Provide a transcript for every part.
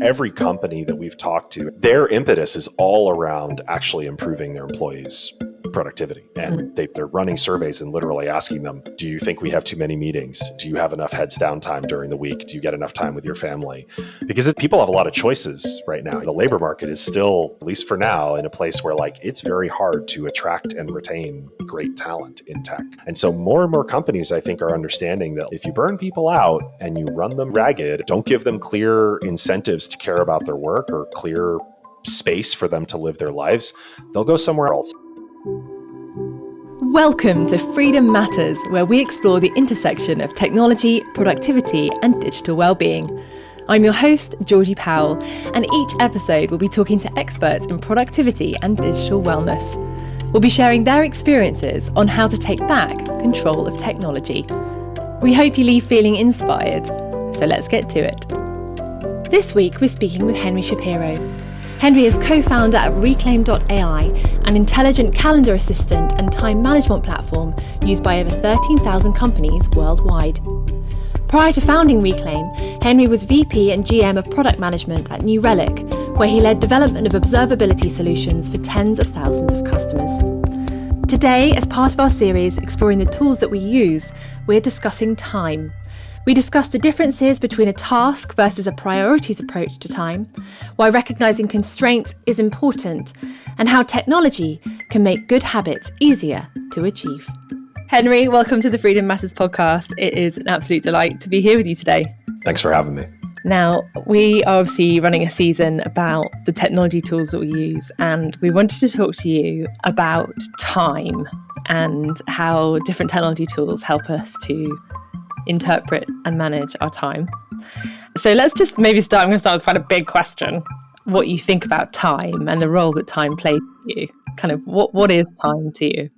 Every company that we've talked to, their impetus is all around actually improving their employees' productivity. And they're running surveys and literally asking them, do you think we have too many meetings? Do you have enough heads down time during the week? Do you get enough time with your family? Because people have a lot of choices right now. The labor market is still, at least for now, in a place where it's very hard to attract and retain great talent in tech. And so more and more companies, I think, are understanding that if you burn people out and you run them ragged, don't give them clear incentives to care about their work or clear space for them to live their lives, they'll go somewhere else. Welcome to Freedom Matters, where we explore the intersection of technology, productivity, and digital well-being. I'm your host, Georgie Powell, and each episode we'll be talking to experts in productivity and digital wellness. We'll be sharing their experiences on how to take back control of technology. We hope you leave feeling inspired, so let's get to it. This week we're speaking with Henry Shapiro. Henry is co-founder at Reclaim.ai, an intelligent calendar assistant and time management platform used by over 13,000 companies worldwide. Prior to founding Reclaim, Henry was VP and GM of product management at New Relic, where he led development of observability solutions for tens of thousands of customers. Today, as part of our series exploring the tools that we use, we're discussing time. We discuss the differences between a task versus a priorities approach to time, why recognizing constraints is important, and how technology can make good habits easier to achieve. Henry, welcome to the Freedom Matters podcast. It is an absolute delight to be here with you today. Thanks for having me. Now, we are obviously running a season about the technology tools that we use, and we wanted to talk to you about time and how different technology tools help us to interpret and manage our time. So let's just maybe start. I'm going to start with quite a big question. What you think about time and the role that time plays for you. Kind of what is time to you?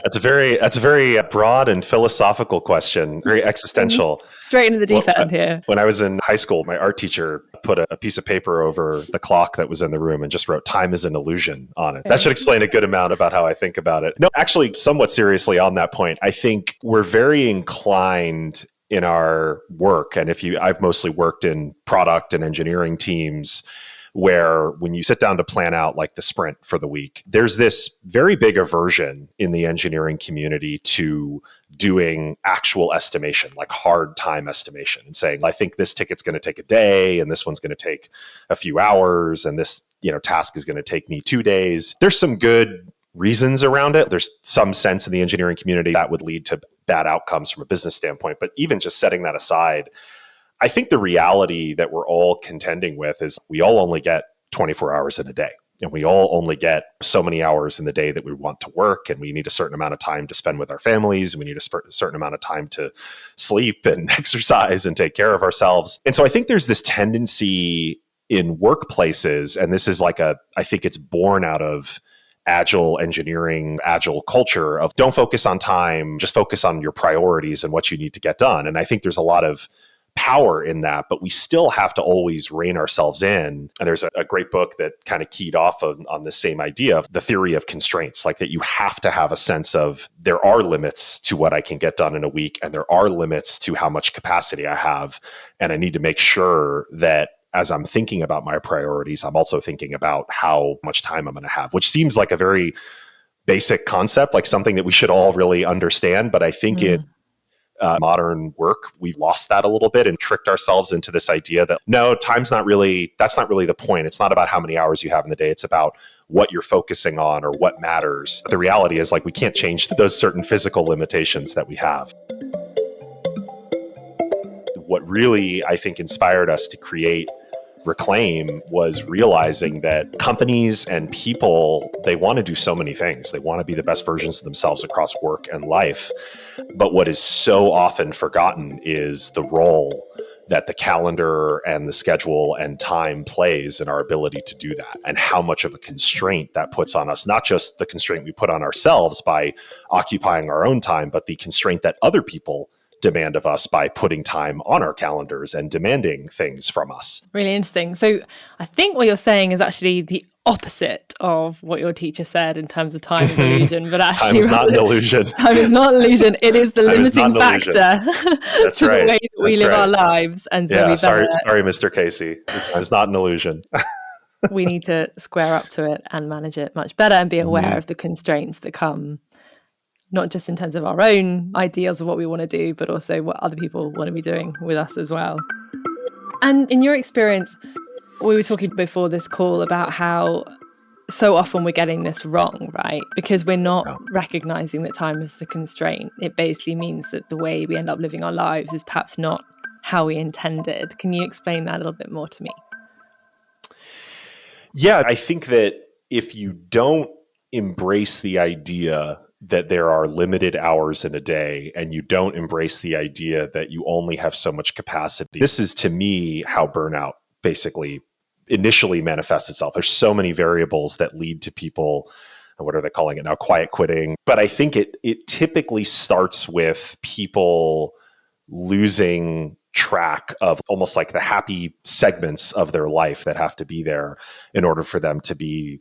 That's a very broad and philosophical question, very existential. Straight into the deep end here. When I was in high school, my art teacher put a piece of paper over the clock that was in the room and just wrote "time is an illusion" on it. That should explain a good amount about how I think about it. No, actually, somewhat seriously on that point, I think we're very inclined in our work. And I've mostly worked in product and engineering teams, where when you sit down to plan out the sprint for the week, there's this very big aversion in the engineering community to doing actual estimation, like hard time estimation, and saying, I think this ticket's going to take a day and this one's going to take a few hours and this task is going to take me 2 days. There's some good reasons around it. There's some sense in the engineering community that would lead to bad outcomes from a business standpoint. But even just setting that aside, I think the reality that we're all contending with is we all only get 24 hours in a day. And we all only get so many hours in the day that we want to work. And we need a certain amount of time to spend with our families. And we need a certain amount of time to sleep and exercise and take care of ourselves. And so I think there's this tendency in workplaces, and this is I think it's born out of agile engineering, agile culture of don't focus on time, just focus on your priorities and what you need to get done. And I think there's a lot of power in that, but we still have to always rein ourselves in. And there's a great book that kind of keyed off on the same idea of the theory of constraints, that you have to have a sense of there are limits to what I can get done in a week, and there are limits to how much capacity I have. And I need to make sure that as I'm thinking about my priorities, I'm also thinking about how much time I'm going to have, which seems like a very basic concept, like something that we should all really understand. But I think modern work, we've lost that a little bit and tricked ourselves into this idea that no, that's not really the point. It's not about how many hours you have in the day. It's about what you're focusing on or what matters. But the reality is we can't change those certain physical limitations that we have. What really, I think, inspired us to create Reclaim was realizing that companies and people, they want to do so many things. They want to be the best versions of themselves across work and life. But what is so often forgotten is the role that the calendar and the schedule and time plays in our ability to do that, and how much of a constraint that puts on us, not just the constraint we put on ourselves by occupying our own time, but the constraint that other people demand of us by putting time on our calendars and demanding things from us. Really interesting. So I think what you're saying is actually the opposite of what your teacher said in terms of time is illusion, but actually time is not an illusion. Time is not an illusion. It is the limiting factor That's to right. the way that we live our lives. And so sorry, Mr. Casey. It's not an illusion. We need to square up to it and manage it much better and be aware of the constraints that come, not just in terms of our own ideals of what we want to do, but also what other people want to be doing with us as well. And in your experience, we were talking before this call about how so often we're getting this wrong, right? Because we're not recognizing that time is the constraint. It basically means that the way we end up living our lives is perhaps not how we intended. Can you explain that a little bit more to me? Yeah, I think that if you don't embrace the idea that there are limited hours in a day, and you don't embrace the idea that you only have so much capacity, this is to me how burnout basically initially manifests itself. There's so many variables that lead to people, what are they calling it now, quiet quitting. But I think it typically starts with people losing track of almost like the happy segments of their life that have to be there in order for them to be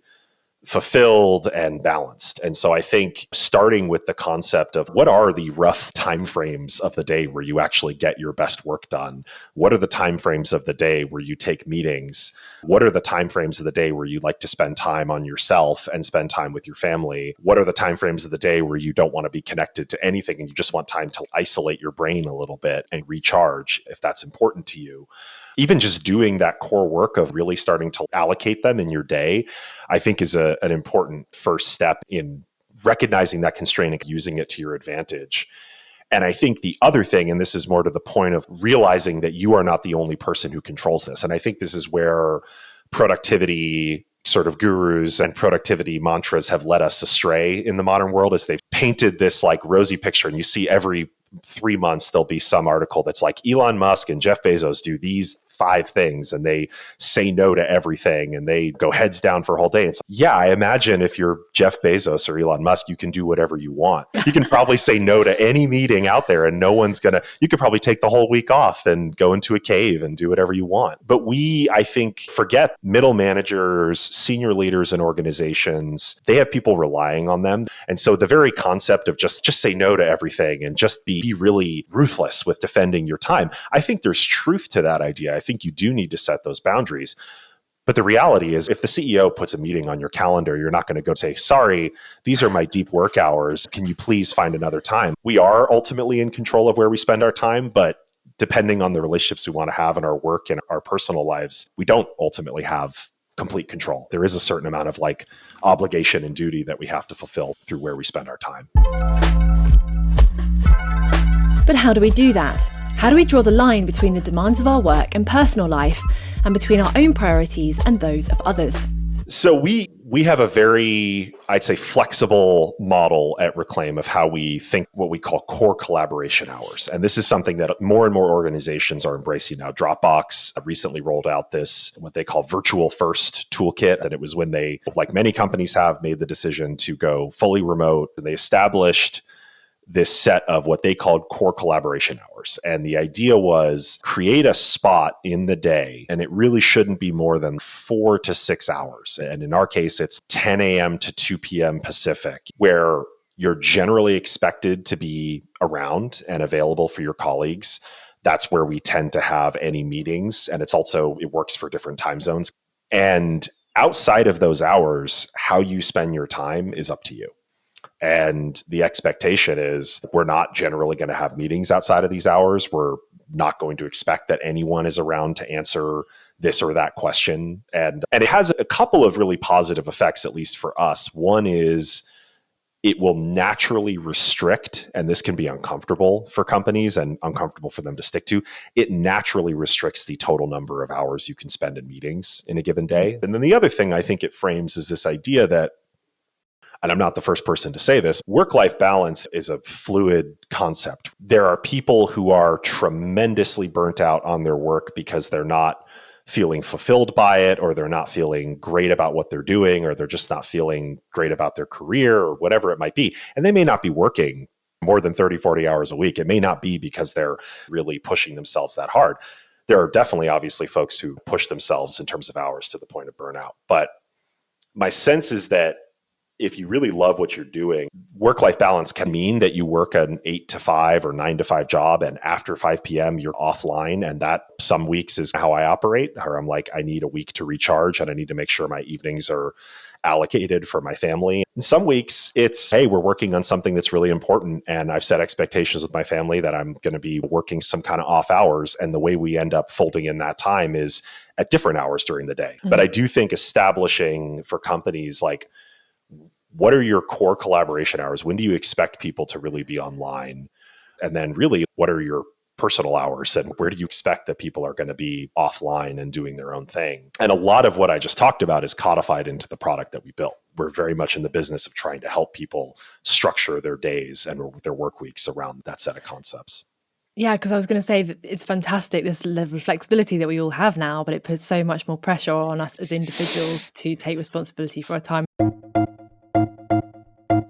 fulfilled and balanced. And so I think starting with the concept of what are the rough timeframes of the day where you actually get your best work done? What are the timeframes of the day where you take meetings? What are the timeframes of the day where you like to spend time on yourself and spend time with your family? What are the timeframes of the day where you don't want to be connected to anything and you just want time to isolate your brain a little bit and recharge if that's important to you? Even just doing that core work of really starting to allocate them in your day, I think is an important first step in recognizing that constraint and using it to your advantage. And I think the other thing, and this is more to the point of realizing that you are not the only person who controls this. And I think this is where productivity sort of gurus and productivity mantras have led us astray in the modern world, as they've painted this like rosy picture. And you see every 3 months, there'll be some article that's like Elon Musk and Jeff Bezos do these 5 things and they say no to everything and they go heads down for a whole day. It's like, yeah, I imagine if you're Jeff Bezos or Elon Musk, you can do whatever you want. You can probably say no to any meeting out there and no one's you could probably take the whole week off and go into a cave and do whatever you want. But we, I think, forget middle managers, senior leaders in organizations. They have people relying on them. And so the very concept of just say no to everything and just be really ruthless with defending your time, I think there's truth to that idea. I think you do need to set those boundaries. But the reality is, if the CEO puts a meeting on your calendar, you're not going to go say, sorry, these are my deep work hours. Can you please find another time? We are ultimately in control of where we spend our time, but depending on the relationships we want to have in our work and our personal lives, we don't ultimately have complete control. There is a certain amount of like obligation and duty that we have to fulfill through where we spend our time. But how do we do that? How do we draw the line between the demands of our work and personal life, and between our own priorities and those of others? So we have a very, I'd say, flexible model at Reclaim of how we think what we call core collaboration hours. And this is something that more and more organizations are embracing now. Dropbox recently rolled out this, what they call virtual first toolkit. And it was when they, like many companies have, made the decision to go fully remote. And they established this set of what they called core collaboration hours. And the idea was create a spot in the day, and it really shouldn't be more than 4 to 6 hours. And in our case, it's 10 a.m. to 2 p.m. Pacific, where you're generally expected to be around and available for your colleagues. That's where we tend to have any meetings. And it works for different time zones. And outside of those hours, how you spend your time is up to you. And the expectation is we're not generally going to have meetings outside of these hours. We're not going to expect that anyone is around to answer this or that question. And it has a couple of really positive effects, at least for us. One is it will naturally restrict, and this can be uncomfortable for companies and uncomfortable for them to stick to, it naturally restricts the total number of hours you can spend in meetings in a given day. And then the other thing I think it frames is this idea that, and I'm not the first person to say this, work-life balance is a fluid concept. There are people who are tremendously burnt out on their work because they're not feeling fulfilled by it, or they're not feeling great about what they're doing, or they're just not feeling great about their career, or whatever it might be. And they may not be working more than 30, 40 hours a week. It may not be because they're really pushing themselves that hard. There are definitely, obviously, folks who push themselves in terms of hours to the point of burnout. But My sense is that if you really love what you're doing, work-life balance can mean that you work an 8 to 5 or 9 to 5 job, and after 5 p.m. you're offline. And that some weeks is how I operate, or I'm like, I need a week to recharge and I need to make sure my evenings are allocated for my family. And some weeks it's, hey, we're working on something that's really important, and I've set expectations with my family that I'm going to be working some kind of off hours. And the way we end up folding in that time is at different hours during the day. But I do think establishing for companies, like, what are your core collaboration hours? When do you expect people to really be online? And then really, what are your personal hours? And where do you expect that people are going to be offline and doing their own thing? And a lot of what I just talked about is codified into the product that we built. We're very much in the business of trying to help people structure their days and their work weeks around that set of concepts. Yeah, because I was going to say that it's fantastic, this level of flexibility that we all have now, but it puts so much more pressure on us as individuals to take responsibility for our time.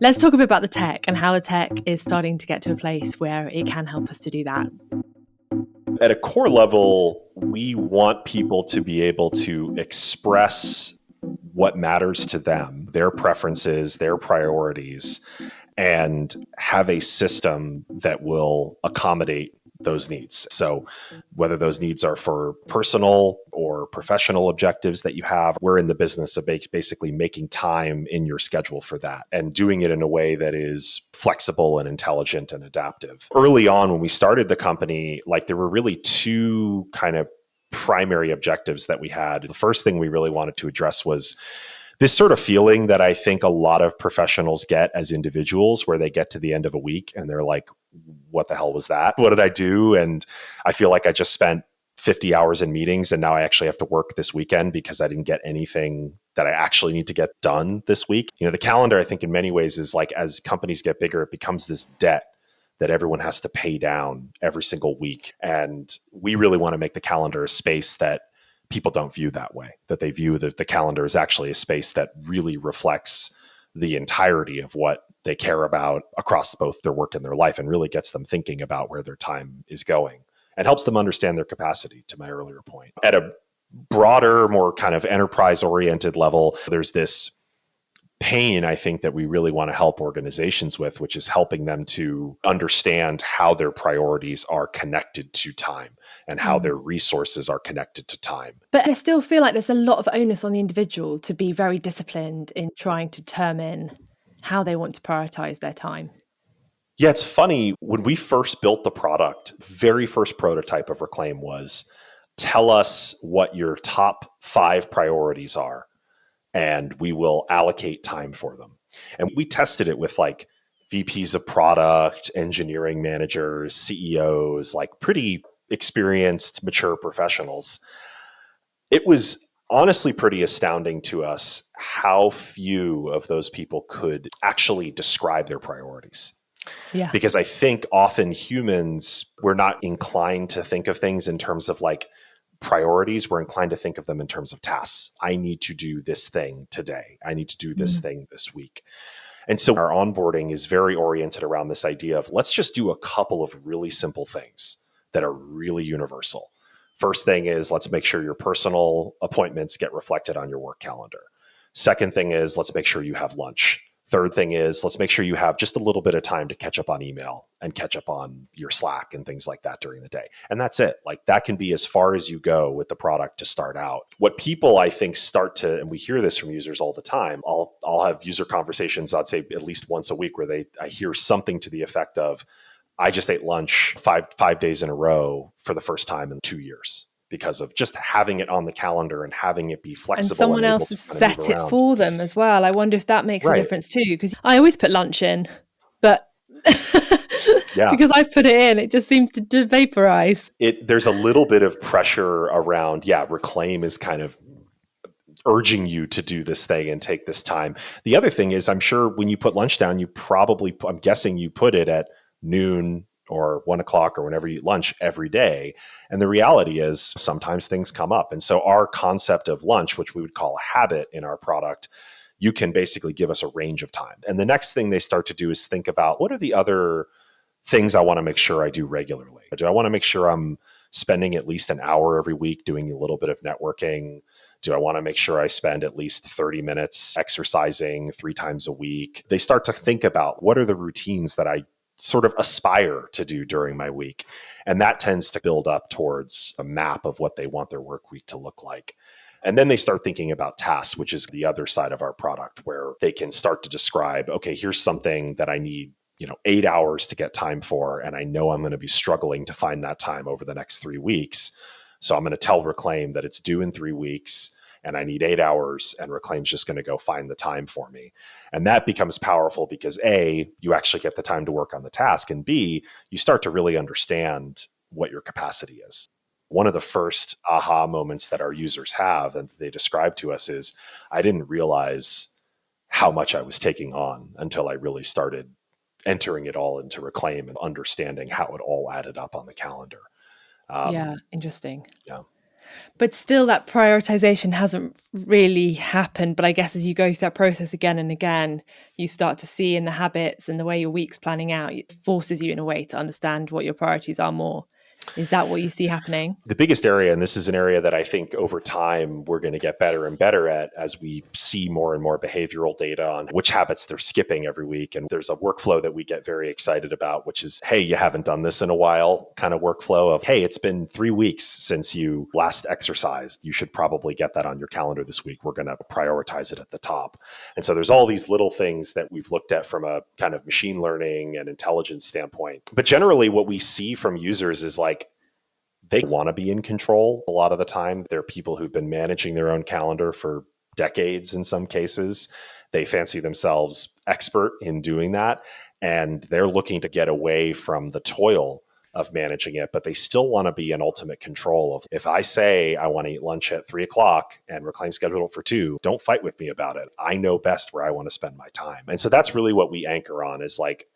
Let's talk a bit about the tech and how the tech is starting to get to a place where it can help us to do that. At a core level, we want people to be able to express what matters to them, their preferences, their priorities, and have a system that will accommodate those needs. So whether those needs are for personal or professional objectives that you have, we're in the business of basically making time in your schedule for that and doing it in a way that is flexible and intelligent and adaptive. Early on, when we started the company, like, there were really two kind of primary objectives that we had. The first thing we really wanted to address was this sort of feeling that I think a lot of professionals get as individuals, where they get to the end of a week and they're like, what the hell was that? What did I do? And I feel like I just spent 50 hours in meetings, and now I actually have to work this weekend because I didn't get anything that I actually need to get done this week. You know, the calendar, I think in many ways is like, as companies get bigger, it becomes this debt that everyone has to pay down every single week. And we really want to make the calendar a space that people don't view that way, that they view that the calendar is actually a space that really reflects the entirety of what they care about across both their work and their life, and really gets them thinking about where their time is going and helps them understand their capacity, to my earlier point. At a broader, more kind of enterprise-oriented level, there's this pain, I think, that we really want to help organizations with, which is helping them to understand how their priorities are connected to time and how their resources are connected to time. But I still feel like there's a lot of onus on the individual to be very disciplined in trying to determine how they want to prioritize their time. Yeah, it's funny. When we first built the product, very first prototype of Reclaim was, tell us what your top 5 priorities are, and we will allocate time for them. And we tested it with like VPs of product, engineering managers, CEOs, like pretty experienced, mature professionals. It was honestly pretty astounding to us how few of those people could actually describe their priorities. Yeah. Because I think often humans, we're not inclined to think of things in terms of like priorities. We're inclined to think of them in terms of tasks. I need to do this thing today. I need to do this thing this week. And so our onboarding is very oriented around this idea of, let's just do a couple of really simple things that are really universal. First thing is, let's make sure your personal appointments get reflected on your work calendar. Second thing is, let's make sure you have lunch. Third thing is, let's make sure you have just a little bit of time to catch up on email and catch up on your Slack and things like that during the day. And that's it. Like, that can be as far as you go with the product to start out. What people, I think, start to, and we hear this from users all the time, I'll have user conversations, I'd say at least once a week, where I hear something to the effect of, I just ate lunch five days in a row for the first time in 2 years, because of just having it on the calendar and having it be flexible. And someone else has set it for them as well. I wonder if that makes a difference too, because I always put lunch in, but because I've put it in, it just seems to vaporize. There's a little bit of pressure around, Reclaim is kind of urging you to do this thing and take this time. The other thing is, I'm sure when you put lunch down, I'm guessing you put it at noon or 1 o'clock or whenever you eat lunch every day. And the reality is sometimes things come up. And so our concept of lunch, which we would call a habit in our product, you can basically give us a range of time. And the next thing they start to do is think about, what are the other things I want to make sure I do regularly? Do I want to make sure I'm spending at least an hour every week doing a little bit of networking? Do I want to make sure I spend at least 30 minutes exercising 3 times a week? They start to think about what are the routines that I sort of aspire to do during my week. And that tends to build up towards a map of what they want their work week to look like. And then they start thinking about tasks, which is the other side of our product, where they can start to describe, okay, here's something that I need 8 hours to get time for. And I know I'm going to be struggling to find that time over the next 3 weeks. So I'm going to tell Reclaim that it's due in 3 weeks and I need 8 hours, and Reclaim's just going to go find the time for me. And that becomes powerful because A, you actually get the time to work on the task, and B, you start to really understand what your capacity is. One of the first aha moments that our users have and they describe to us is, I didn't realize how much I was taking on until I really started entering it all into Reclaim and understanding how it all added up on the calendar. Yeah, interesting. Yeah. But still, that prioritization hasn't really happened. But I guess as you go through that process again and again, you start to see in the habits and the way your week's planning out, it forces you in a way to understand what your priorities are more. Is that what you see happening? The biggest area, and this is an area that I think over time we're going to get better and better at as we see more and more behavioral data on which habits they're skipping every week. And there's a workflow that we get very excited about, which is, hey, you haven't done this in a while kind of workflow of, hey, it's been 3 weeks since you last exercised. You should probably get that on your calendar this week. We're going to prioritize it at the top. And so there's all these little things that we've looked at from a kind of machine learning and intelligence standpoint. But generally what we see from users is like, they want to be in control a lot of the time. They're people who've been managing their own calendar for decades in some cases. They fancy themselves expert in doing that. And they're looking to get away from the toil of managing it, but they still want to be in ultimate control of, if I say I want to eat lunch at 3:00 and Reclaim scheduled it for 2, don't fight with me about it. I know best where I want to spend my time. And so that's really what we anchor on, is like,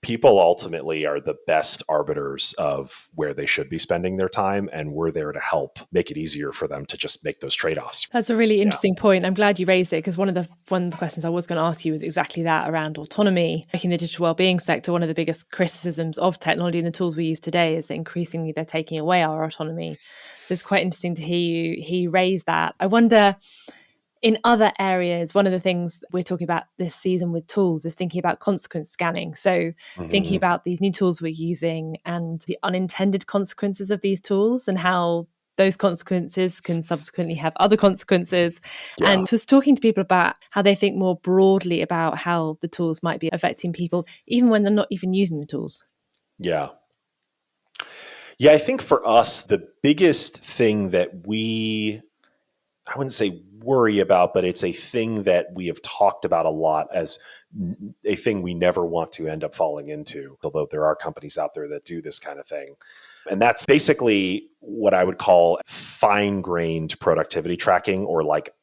people ultimately are the best arbiters of where they should be spending their time, and we're there to help make it easier for them to just make those trade-offs. That's a really interesting point. I'm glad you raised it, because one of the questions I was going to ask you was exactly that, around autonomy. Like in the digital wellbeing sector, one of the biggest criticisms of technology and the tools we use today is that increasingly they're taking away our autonomy. So it's quite interesting to hear you raise that. I wonder, in other areas, one of the things we're talking about this season with tools is thinking about consequence scanning. So thinking about these new tools we're using and the unintended consequences of these tools, and how those consequences can subsequently have other consequences. Yeah. And just talking to people about how they think more broadly about how the tools might be affecting people, even when they're not even using the tools. Yeah. Yeah, I think for us, the biggest thing that I wouldn't say worry about, but it's a thing that we have talked about a lot as a thing we never want to end up falling into, although there are companies out there that do this kind of thing. And that's basically what I would call fine-grained productivity tracking, or like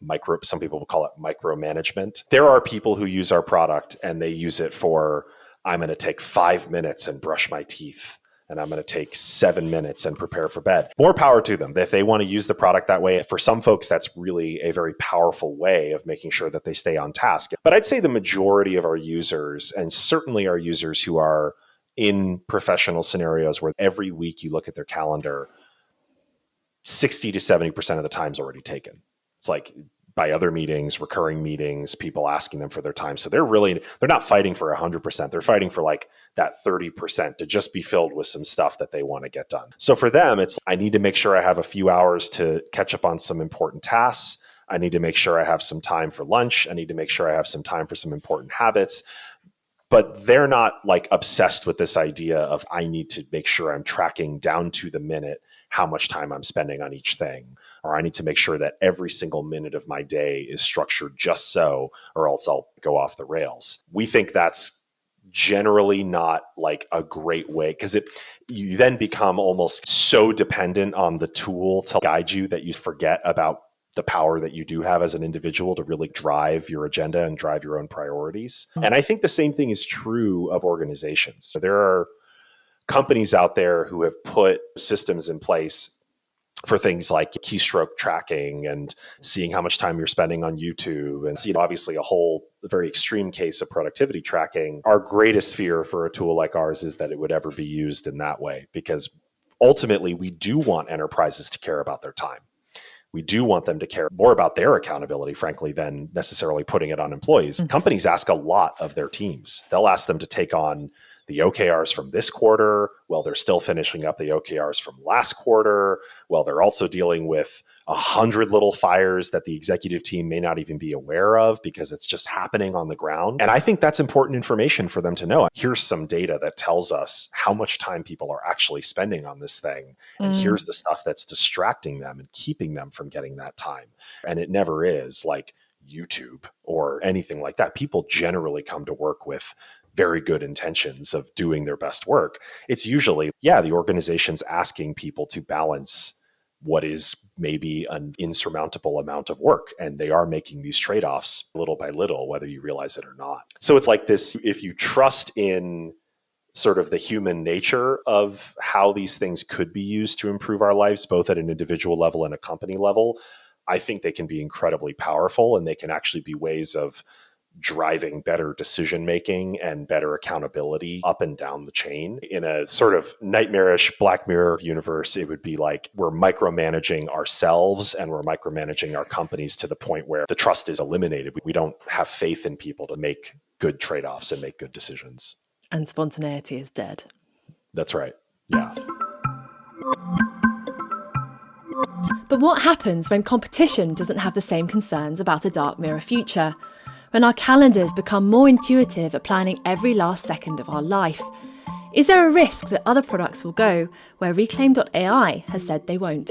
some people will call it micromanagement. There are people who use our product and they use it for, I'm going to take 5 minutes and brush my teeth, and I'm going to take 7 minutes and prepare for bed. More power to them. If they want to use the product that way, for some folks, that's really a very powerful way of making sure that they stay on task. But I'd say the majority of our users, and certainly our users who are in professional scenarios where every week you look at their calendar, 60 to 70% of the time's already taken. It's like by other meetings, recurring meetings, people asking them for their time. So they're not fighting for 100%. They're fighting for like that 30% to just be filled with some stuff that they want to get done. So for them, it's, I need to make sure I have a few hours to catch up on some important tasks. I need to make sure I have some time for lunch. I need to make sure I have some time for some important habits. But they're not like obsessed with this idea of, I need to make sure I'm tracking down to the minute how much time I'm spending on each thing, or I need to make sure that every single minute of my day is structured just so, or else I'll go off the rails. We think that's generally not like a great way, because you then become almost so dependent on the tool to guide you that you forget about the power that you do have as an individual to really drive your agenda and drive your own priorities. And I think the same thing is true of organizations. So there are companies out there who have put systems in place for things like keystroke tracking and seeing how much time you're spending on YouTube, and obviously a very extreme case of productivity tracking. Our greatest fear for a tool like ours is that it would ever be used in that way, because ultimately we do want enterprises to care about their time. We do want them to care more about their accountability, frankly, than necessarily putting it on employees. Companies ask a lot of their teams. They'll ask them to take on the OKRs from this quarter while they're still finishing up the OKRs from last quarter, while they're also dealing with 100 little fires that the executive team may not even be aware of because it's just happening on the ground. And I think that's important information for them to know. Here's some data that tells us how much time people are actually spending on this thing. And here's the stuff that's distracting them and keeping them from getting that time. And it never is like YouTube or anything like that. People generally come to work with very good intentions of doing their best work. It's usually, the organization's asking people to balance what is maybe an insurmountable amount of work. And they are making these trade-offs little by little, whether you realize it or not. So it's like this, if you trust in sort of the human nature of how these things could be used to improve our lives, both at an individual level and a company level, I think they can be incredibly powerful, and they can actually be ways of driving better decision making and better accountability up and down the chain. In a sort of nightmarish Black Mirror universe, it would be like we're micromanaging ourselves and we're micromanaging our companies to the point where the trust is eliminated. We don't have faith in people to make good trade-offs and make good decisions. And spontaneity is dead. That's right. Yeah. But what happens when competition doesn't have the same concerns about a dark mirror future? When our calendars become more intuitive at planning every last second of our life? Is there a risk that other products will go where Reclaim.ai has said they won't?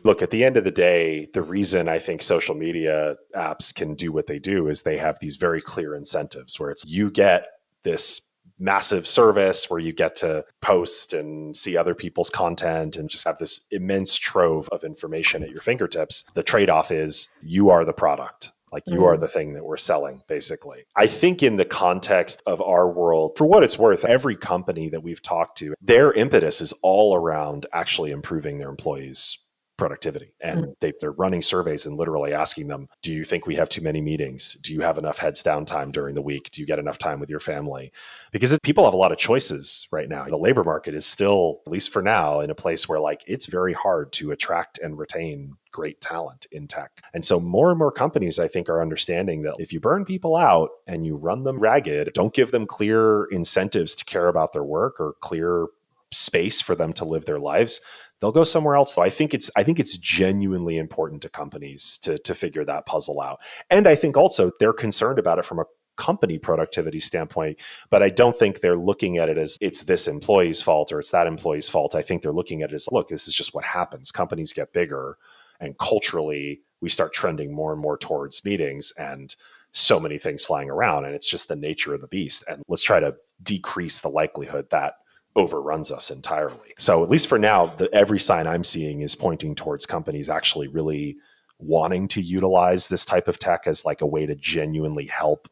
Look, at the end of the day, the reason I think social media apps can do what they do is they have these very clear incentives where it's you get this massive service where you get to post and see other people's content and just have this immense trove of information at your fingertips. The trade-off is you are the product. Like you are the thing that we're selling, basically. I think in the context of our world, for what it's worth, every company that we've talked to, their impetus is all around actually improving their employees' productivity. And they're running surveys and literally asking them, do you think we have too many meetings? Do you have enough heads down time during the week? Do you get enough time with your family? Because people have a lot of choices right now. The labor market is still, at least for now, in a place where like it's very hard to attract and retain great talent in tech. And so more and more companies, I think, are understanding that if you burn people out and you run them ragged, don't give them clear incentives to care about their work or clear space for them to live their lives, they'll go somewhere else. So I think it's genuinely important to companies to figure that puzzle out. And I think also they're concerned about it from a company productivity standpoint, but I don't think they're looking at it as it's this employee's fault or it's that employee's fault. I think they're looking at it as, look, this is just what happens. Companies get bigger and culturally we start trending more and more towards meetings and so many things flying around. And it's just the nature of the beast. And let's try to decrease the likelihood that overruns us entirely. So at least for now, every sign I'm seeing is pointing towards companies actually really wanting to utilize this type of tech as like a way to genuinely help,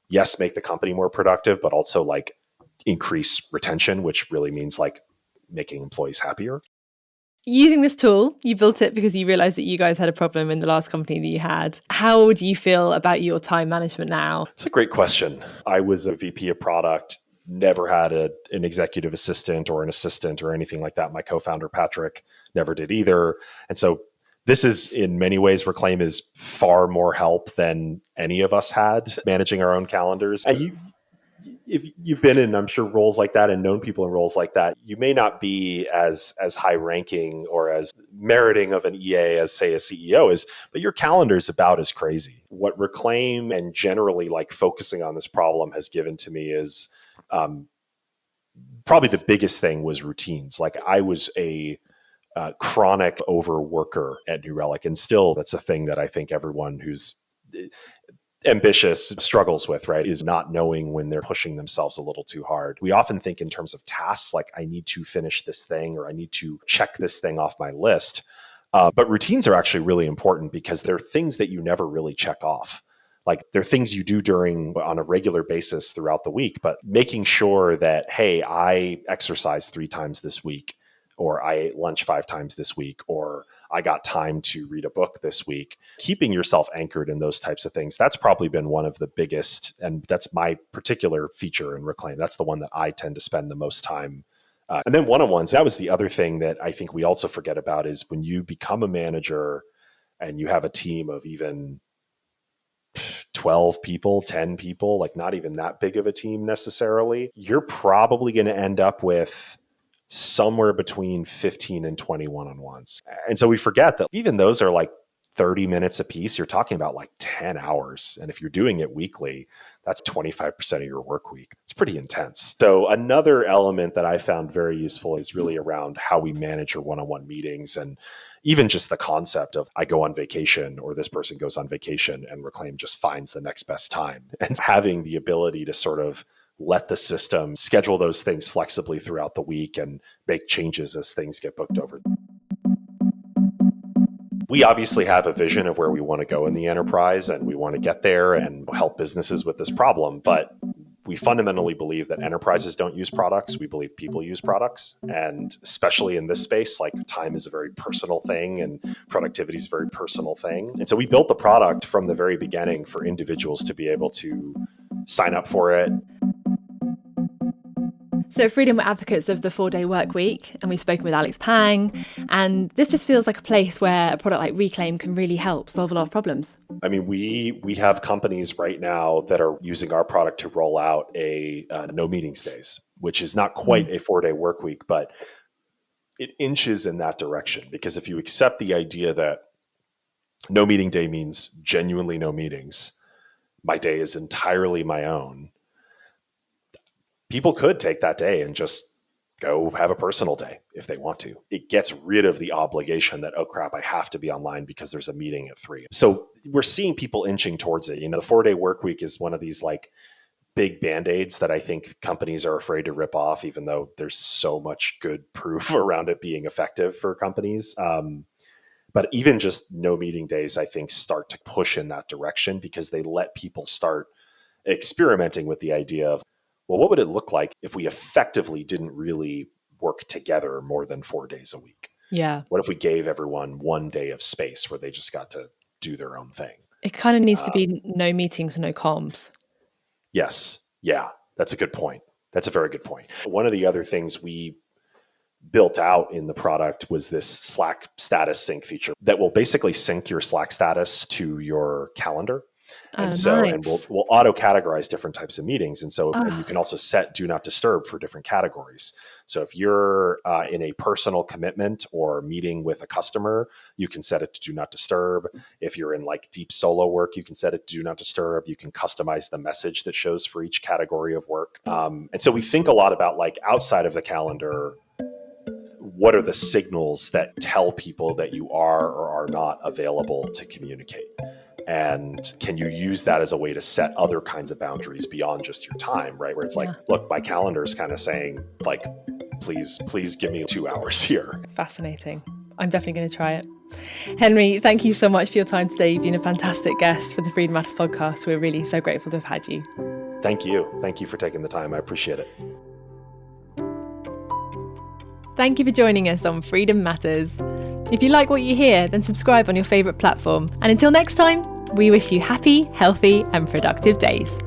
yes, make the company more productive, but also like increase retention, which really means like making employees happier. Using this tool, you built it because you realized that you guys had a problem in the last company that you had. How do you feel about your time management now? It's a great question. I was a VP of product, never had an executive assistant or an assistant or anything like that. My co-founder, Patrick, never did either. And so this is, in many ways, Reclaim is far more help than any of us had managing our own calendars. And if you've been in, I'm sure, roles like that and known people in roles like that, you may not be as high ranking or as meriting of an EA as, say, a CEO is, but your calendar is about as crazy. What Reclaim and generally like focusing on this problem has given to me is probably the biggest thing was routines. Like I was a chronic overworker at New Relic, and still that's a thing that I think everyone who's ambitious struggles with, right? Is not knowing when they're pushing themselves a little too hard. We often think in terms of tasks, like I need to finish this thing or I need to check this thing off my list. But routines are actually really important because they're things that you never really check off. Like they're things you do on a regular basis throughout the week, but making sure that, hey, I exercised 3 times this week, or I ate lunch 5 times this week, or I got time to read a book this week. Keeping yourself anchored in those types of things, that's probably been one of the biggest, and that's my particular feature in Reclaim. That's the one that I tend to spend the most time And then one-on-ones, that was the other thing that I think we also forget about is when you become a manager and you have a team of even 12 people, 10 people, like not even that big of a team necessarily, you're probably going to end up with somewhere between 15 and 20 one-on-ones. And so we forget that even those are like 30 minutes a piece. You're talking about like 10 hours. And if you're doing it weekly, that's 25% of your work week. It's pretty intense. So another element that I found very useful is really around how we manage your one-on-one meetings, and even just the concept of I go on vacation or this person goes on vacation and Reclaim just finds the next best time. And having the ability to sort of let the system schedule those things flexibly throughout the week and make changes as things get booked over. We obviously have a vision of where we want to go in the enterprise, and we want to get there and help businesses with this problem. But we fundamentally believe that enterprises don't use products. We believe people use products. And especially in this space, like time is a very personal thing and productivity is a very personal thing. And so we built the product from the very beginning for individuals to be able to sign up for it. So at Freedom, we're advocates of the 4-day work week, and we've spoken with Alex Pang, and this just feels like a place where a product like Reclaim can really help solve a lot of problems. I mean, we have companies right now that are using our product to roll out a no meetings days, which is not quite a 4-day work week, but it inches in that direction. Because if you accept the idea that no meeting day means genuinely no meetings, my day is entirely my own, people could take that day and just go have a personal day if they want to. It gets rid of the obligation that, oh crap, I have to be online because there's a meeting at 3. So we're seeing people inching towards it. You know, the 4-day work week is one of these like big band-aids that I think companies are afraid to rip off, even though there's so much good proof around it being effective for companies. But even just no meeting days, I think, start to push in that direction because they let people start experimenting with the idea of, well, what would it look like if we effectively didn't really work together more than 4 days a week? Yeah. What if we gave everyone 1 day of space where they just got to do their own thing? It kind of needs to be no meetings, no comms. Yes. Yeah. That's a good point. That's a very good point. One of the other things we built out in the product was this Slack status sync feature that will basically sync your Slack status to your calendar. And we'll auto categorize different types of meetings. And so and you can also set do not disturb for different categories. So if you're in a personal commitment or meeting with a customer, you can set it to do not disturb. If you're in like deep solo work, you can set it to do not disturb. You can customize the message that shows for each category of work. And so we think a lot about like outside of the calendar, what are the signals that tell people that you are or are not available to communicate? And can you use that as a way to set other kinds of boundaries beyond just your time, right? Where it's like, look, my calendar is kind of saying like, please give me 2 hours here. Fascinating. I'm definitely going to try it. Henry, thank you so much for your time today. You've been a fantastic guest for the Freedom Matters podcast. We're really so grateful to have had you. Thank you. Thank you for taking the time. I appreciate it. Thank you for joining us on Freedom Matters. If you like what you hear, then subscribe on your favourite platform. And until next time, we wish you happy, healthy, and productive days.